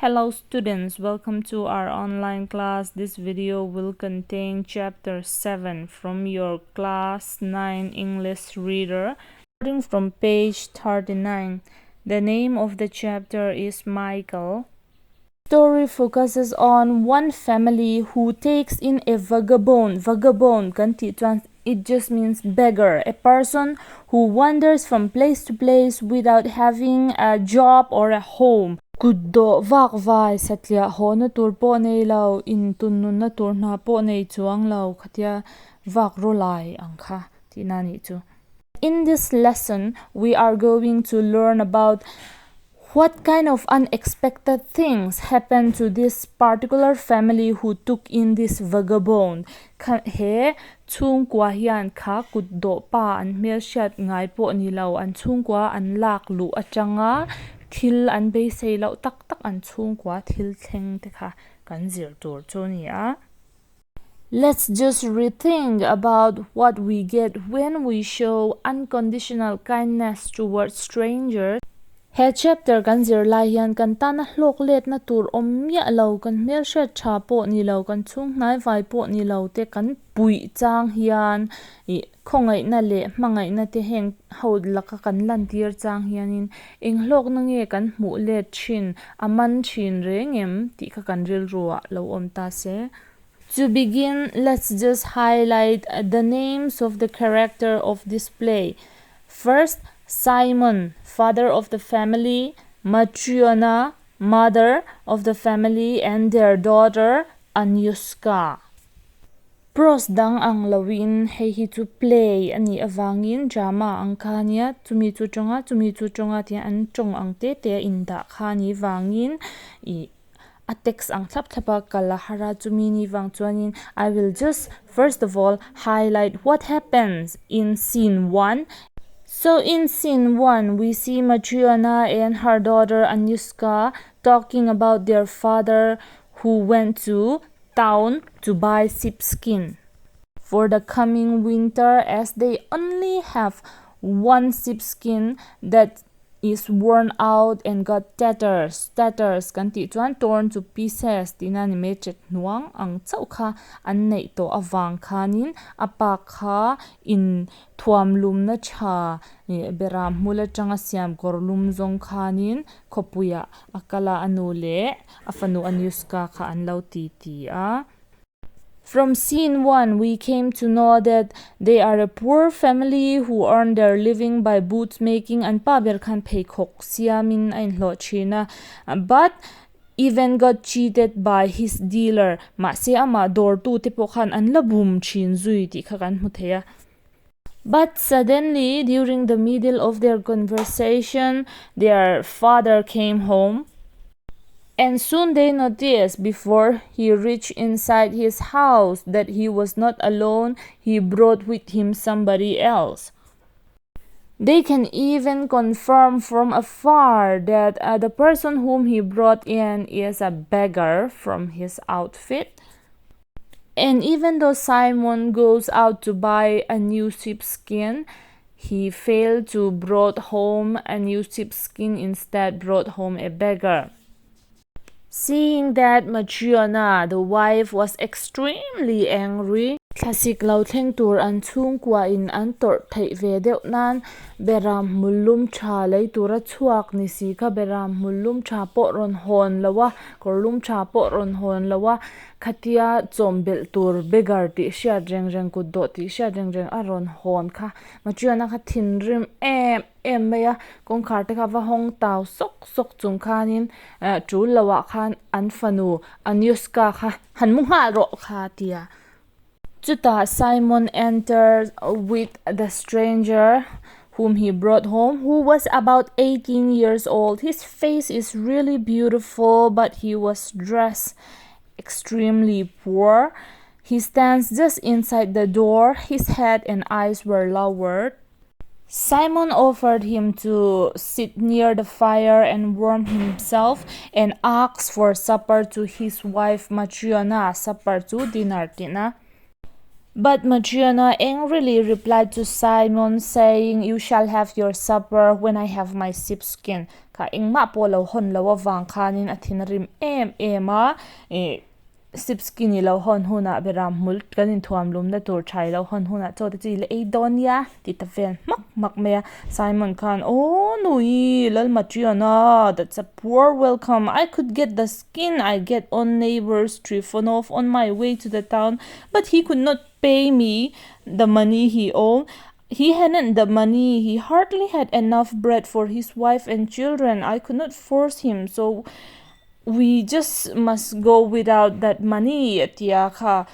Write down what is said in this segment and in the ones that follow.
Hello students, welcome to our online class. This video will contain chapter 7 from your class 9 English reader, starting from page 39. The name of the chapter is Michael. The story focuses on one family who takes in a vagabond. It just means beggar, a person who wanders from place to place without having a job or a home. Kuddo vak vai satlia ho na tur po nei lau in tunnun na tur na po nei chuang lau khatia vak rolai angkha tinani chu. In this lesson, we are going to learn about what kind of unexpected things happened to this particular family who took in this vagabond. He chung kwa hian kha kuddo pa an mel shat ngai po ni lau an chung kwa an lak lu atanga thil an be sei lau tak tak an chung kwa thil thleng te kha kan zir tur chu ni a. Let's just rethink about what we get when we show unconditional kindness towards strangers. He chapter kan zir lai hian kan ta na hlok let na tur omya lo kan mel shat tha po ni lo kan chung nai vai po ni lo te kan pui chang hian I khongai na le mangai na te heng hod laka kan lan tir chang hian in eng hlok na nge kan mu le thin aman thin rengem ti kha kan ril ruwa lo om ta se. To begin, let's just highlight the names of the character of this play. First, Simon, father of the family, Matriona, mother of the family, and their daughter, Anyuska. Pros dang ang lawin hei hi to play ani awangin drama ang kanya tumi chu chonga ti an chong ang te inda khani wangin a text ang thapa kalahara chumi ni wang chuanin I will just first of all highlight what happens in scene 1. So in scene 1, we see Matriona and her daughter Anyuska talking about their father who went to town to buy sheepskin for the coming winter, as they only have one sheepskin that is worn out and got tatters kan ti chuan torn to pieces tinani me chet nuang ang chau kha an nei to awang khanin apa kha in thuam lum na tha beram mula tanga siam korlum zong khanin khopuya akala anule afanu Anyuska kha an lo ti a. From scene 1, we came to know that they are a poor family who earn their living by boots making and paber khan pekhok siamin ain hlo china, but even got cheated by his dealer. Ma se ama dor tu te pokhan an labum chin zui ti khakan mutheya. But suddenly, during the middle of their conversation, their father came home. And soon they noticed, before he reached inside his house, that he was not alone. He brought with him somebody else. They can even confirm from afar that the person whom he brought in is a beggar from his outfit. And even though Simon goes out to buy a new sheepskin, he failed to brought home a new sheepskin, instead brought home a beggar. Seeing that, Matriona, the wife, was extremely angry. Classic lau thleng tur an chung kwa in an tor thei ve deuh nan beram mullum tha lei tura chuak ni si kha beram mullum tha po ron hon lawa korlum tha po ron hon lawa khatia chombel tur begar ti sha reng kuddo ti sha reng aron hon kha Matriona kha thin rim em meya kong kharte kha wa hong taw sok chung khanin tu lawa khan an fanu Anyuska kha hanmu nga ro kha tia. Chuta Simon entered with the stranger whom he brought home, who was about 18 years old. His face is really beautiful, but he was dressed extremely poor. He stands just inside the door. His head and eyes were lowered. Simon offered him to sit near the fire and warm himself and asked for supper to his wife Matriona, supper to dinner tina. But Matriona angrily replied to Simon, saying, "You shall have your supper when I have my sheepskin." Ka ingma po lo hon lo wang kanin athin rim ema sheepskin lo hon huna beram mult kanin thuam lum na tur thai lo hon huna cho ti le e donia ti ta fen mak me Simon Khan, "Oh nui lal Matriona, that's a poor welcome. I could get the skin I get on neighbor's Trifonov on my way to the town, but he could not pay me the money he owed. He hadn't the money. He hardly had enough bread for his wife and children. I could not force him, so we just must go without that money." Tia kha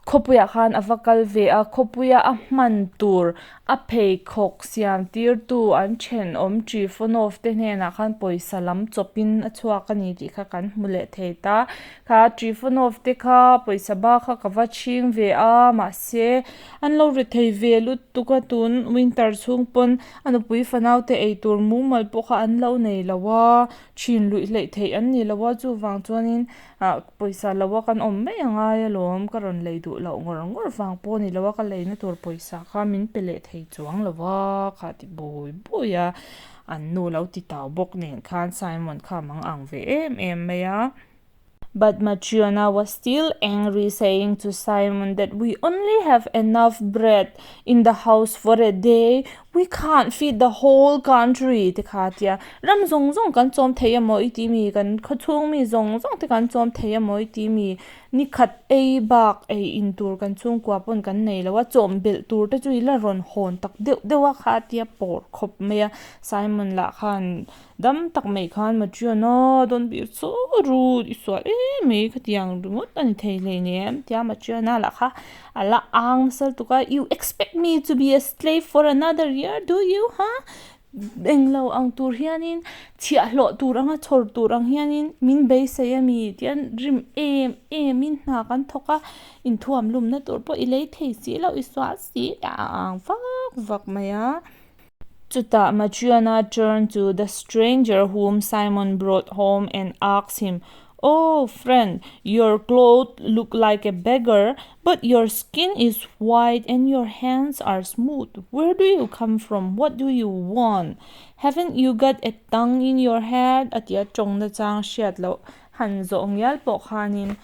khopuya khan avakal ve a khopuya a man tur a phei khok siam tir tu an chen om tri Fonov te hna khan poisa lam chopin a chuak ani ti kha kan mule theita kha tri Fonov te kha poisa ba kha kawa ching ve a ma se an lo ri thei ve lut tu ka tun winter chung pon anu pui fanau te ei tur mu mal po kha an lo nei lawa chin lui le thei an ni lawa chu wang chuanin poisa lawa kan om me anga ya lom karon leidu lo ngor wang po ni lawa ka leina tur poisa kha min pele thei chuang lawa kha ti boya an nu lo ti taw bok nen khan Simon kha mang ang ve em ya. But Matriona was still angry, saying to Simon that we only have enough bread in the house for a day. We can't feed the whole country. Tikatia ram zong zong kan chom theya mo iti mi kan khathung mi zong zong te kan chom theya mo iti mi ni khat ei bak ei intur kan chung kwa pon kan nei lawa chom bel tur ta chui la ron hon tak dewa khatia por khop me Simon la khan dam tak mai khan Matriona, don't be so rude. Iswa me khatiang rumot ani theile ne tia Matriona la kha ala ang sal tuka, "You expect me to be a slave for another year, do you, huh? Englo ang tur hianin chia lo tur anga chor tur ang hianin min be saya mi tian rim min na kan thoka in thuam lum na tur po ilei thei si lo iswa si ang vak maya." Chuta Matriona turned to the stranger whom Simon brought home and asked him, "Oh, friend, your clothes look like a beggar, but your skin is white and your hands are smooth. Where do you come from? What do you want? Haven't you got a tongue in your head?" Atia chong na chang shiat lo han zong yal po khanin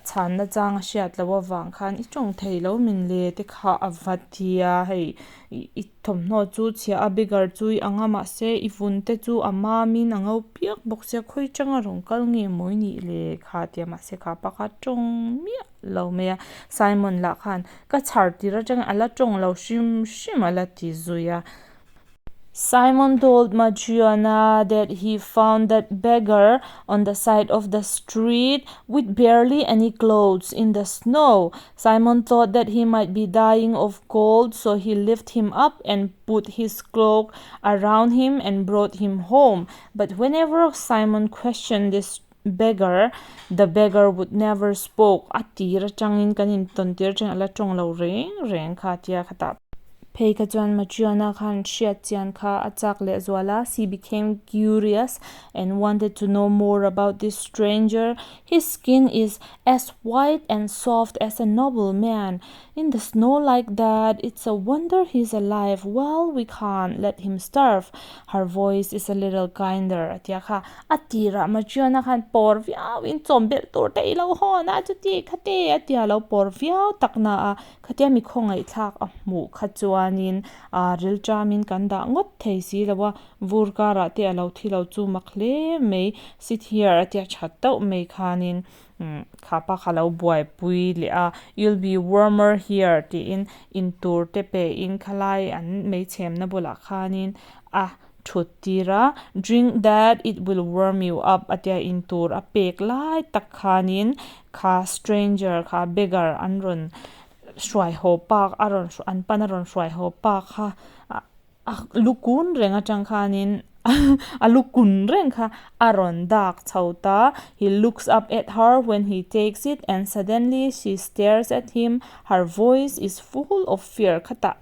chan na chang shiat lo wang khan I chong thei lo min le te kha avatia hei I thom no chu chia a bigger chui anga ma se ifun te chu ama min anga piak bok se khoi changa rong kal nge moi ni le kha tia ma se kha pa kha chong mi lo me Simon la khan ka char ti ra chang ala chong lo shim ala ti zuya. Simon told Matriona that he found that beggar on the side of the street with barely any clothes in the snow. Simon thought that he might be dying of cold, so he lifted him up and put his cloak around him and brought him home. But whenever Simon questioned this beggar, the beggar would never spoke. Atira changin kanin tontir chang ala chong lo reng khatia khata. Pei ka chuan Matriona khan shiat chian kha achak le zwala. She became curious and wanted to know more about this stranger. His skin is as white and soft as a noble man. In the snow like that, it's a wonder he's alive. Well, we can't let him starve. Her voice is a little kinder. Atia kha atira Matriona khan por viaw in chombel tur te lo ho na chuti khate atia lo por viaw takna a khatia mi khongai thak a mu khachuanin a ril chamin kanda ngot thei si lawa vurkara te alo thilo chu makhle me sit here atia chatto me khanin khapa khalo buai pui le a you'll be warmer here ti in tur te pe in khalai an me chem na bula khanin a thutira drink that it will warm you up atia in tur a pek lai tak khanin kha stranger kha beggar anron shwai ho pak aron an panaron shwai ho pak kha lukun renga changkhanin alukun reng kha aron dak chauta. He looks up at her when he takes it and suddenly she stares at him. Her voice is full of fear. Khata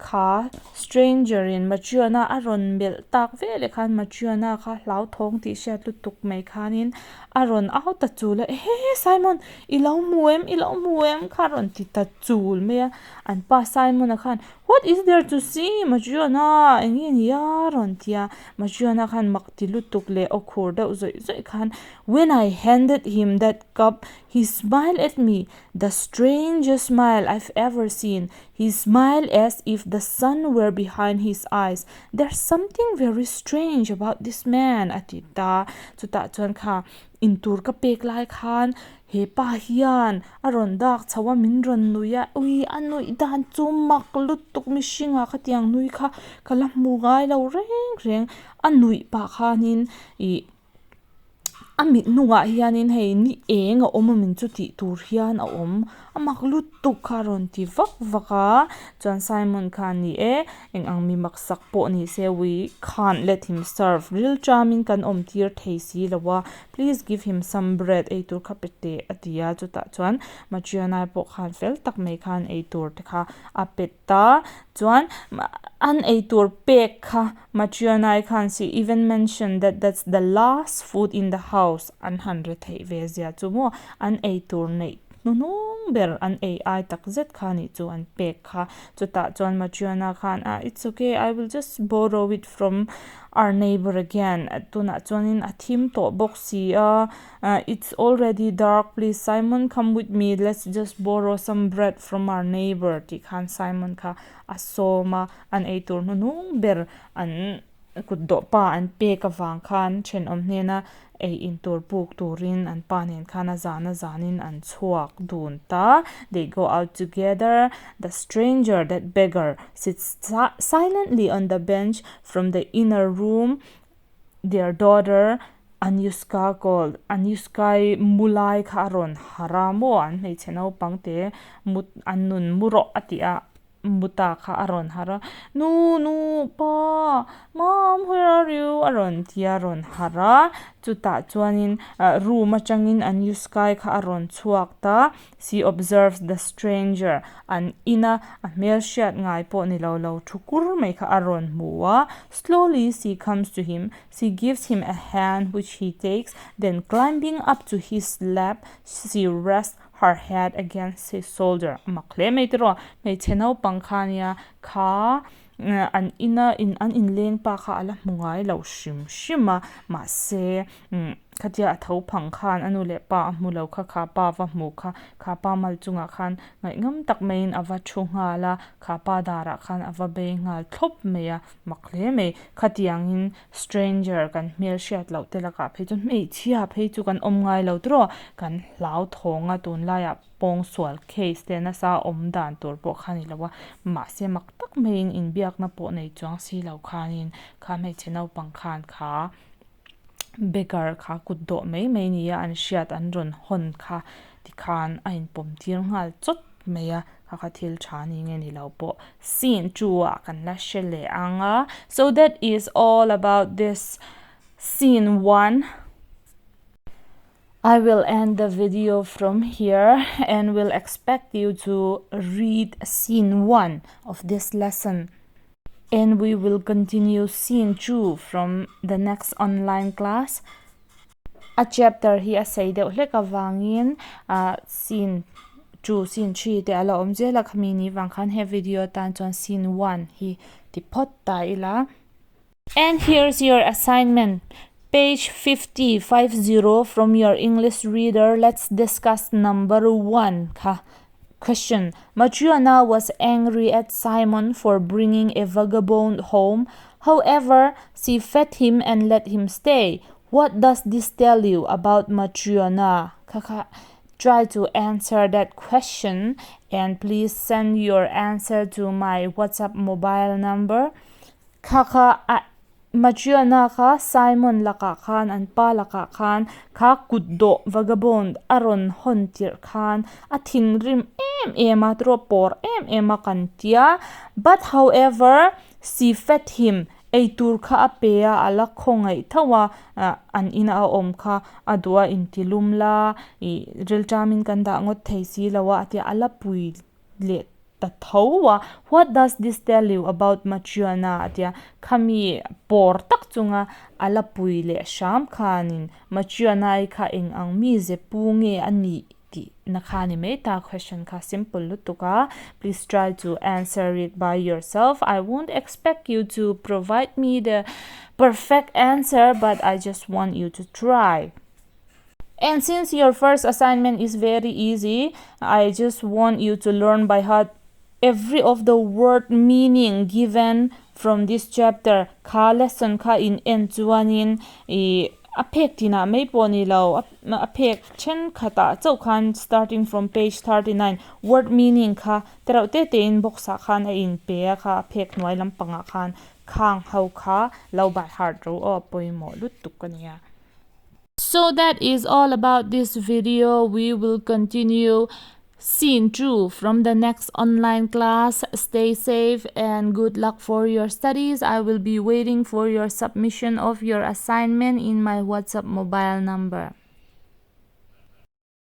kha stranger in machuana aron bel tak vele khan machuana kha hlau thong ti sha lutuk mai khanin aron out ta chula he Simon ilo muem kharon ti ta chul me an pa Simon khan what is there to see machuana engin ya ron tia machuana khan makti lutuk le okhur da zoi khan when I handed him that cup he smiled at me the strangest smile I've ever seen. He smiled as if the sun were behind his eyes. There's something very strange about this man. Atita chuta chuan kha intur ka pek lai khan he pa hian aron dak chawa min ron nuya ui anui dan chu mak lutuk mi shinga khatiang nui kha kala mu gai lo reng anui pa khanin I amit nuwa hianin hei ni eng a om min chu ti tur hian a om amak lutuk kharon ti vaka chuan Simon khan ni eng ang mi maksak po ni se we can't let him serve real charming kan om tir theisi lawa please give him some bread ei tur khapete atia chuta chuan machiana po khan fel tak mai khan ei tur te kha apetta chuan an ei tur pek kha machiana khan si even mentioned that that's the last food in the house an 100 thei vezia chumo an ei tur nei nunung ber an ai tak zet khani chu an pek kha chuta chuan machiana khan it's okay I will just borrow it from our neighbor again tuna chuanin athim to boxi it's already dark please Simon come with me let's just borrow some bread from our neighbor ti khan Simon kha asoma an ei tur nunung ber an kuddo pa an pek awang khan chen om hena ei intur puk turin an panen khana zanin an chuak dun ta they go out together the stranger that beggar sits silently on the bench from the inner room their daughter Anushka called Anushka mulai kharon haramo an mei chenau pangte mut annun muro atia muta kha aron hara no pa mom where are you aron tia ron hara chuta chuanin room atangin Anushka kha aron chuak ta she observes the stranger an ina a mel shat ngai po ni lo thukur mai kha aron muwa slowly she comes to him she gives him a hand which he takes then climbing up to his lap she rests her head against his shoulder makle meitro mei chenau pangkhania kha an ina in an in leng pa kha ala mungai lo shima ma se khatia tho phangkhan anu le pa mulo kha pa wa mu kha pa mal chunga khan ngai ngam tak mein awa thunga la kha pa dara khan awa be ngal thlop meya makle me khatiang in stranger kan mel shat lo tela ka phechun mei chia phechu kan om ngai lo tro kan lau thonga tun la ya pong swal case te na sa om dan tur po khani lawa ma se mak tak mein in biak na po nei chuang si lo khanin kha mei chenau pangkhan kha beggar kha kuddo mei ni ya an shiat an ron hon kha ti khan ain pom tir ngal chot meya kha thil thani nge ni lo po scene 2 kan la shele anga so that is all about this scene 1. I will end the video from here and will expect you to read scene 1 of this lesson. And we will continue scene 2 from the next online class. A chapter here say de leka wangin scene 2 scene 3 te ala omje la khamini wang khan he video tan chon scene 1 hi ti phot ta ila. And here's your assignment. Page 50 from your English reader. Let's discuss number 1. Question. Matriona was angry at Simon for bringing a vagabond home. However, she fed him and let him stay. What does this tell you about Matriona? Try to answer that question and please send your answer to my WhatsApp mobile number. Matriona kha Simon laka khan an pa laka khan kha kuddo vagabond aron hontir khan athin rim ema tropor ema kantia but however she fed him ei tur kha apea ala khongai thawa an ina om kha adwa intilum la I riltamin kanda ngot theisi lawa atia ala pui le Tatawa, what does this tell you about Machiana? Tia kami portak chunga alapui le sham khanin Machiana kha ing ang mi ze punge ani ti nakhani me ta question ka simple lutuka. Please try to answer it by yourself. I won't expect you to provide me the perfect answer, but I just want you to try. And since your first assignment is very easy, I just want you to learn by heart every of the word meaning given from this chapter. Ka lesson ka in chuanin apek tina may poni lo apek chen khata chau khan starting from page 39 word meaning kha teraute te in box khan a in pe kha apek noi lampanga khan khang hau kha lo by heart ro o poimo lut tukania. So that is all about this video. We will continue scene 2 from the next online class. Stay safe and good luck for your studies. I will be waiting for your submission of your assignment in my WhatsApp mobile number.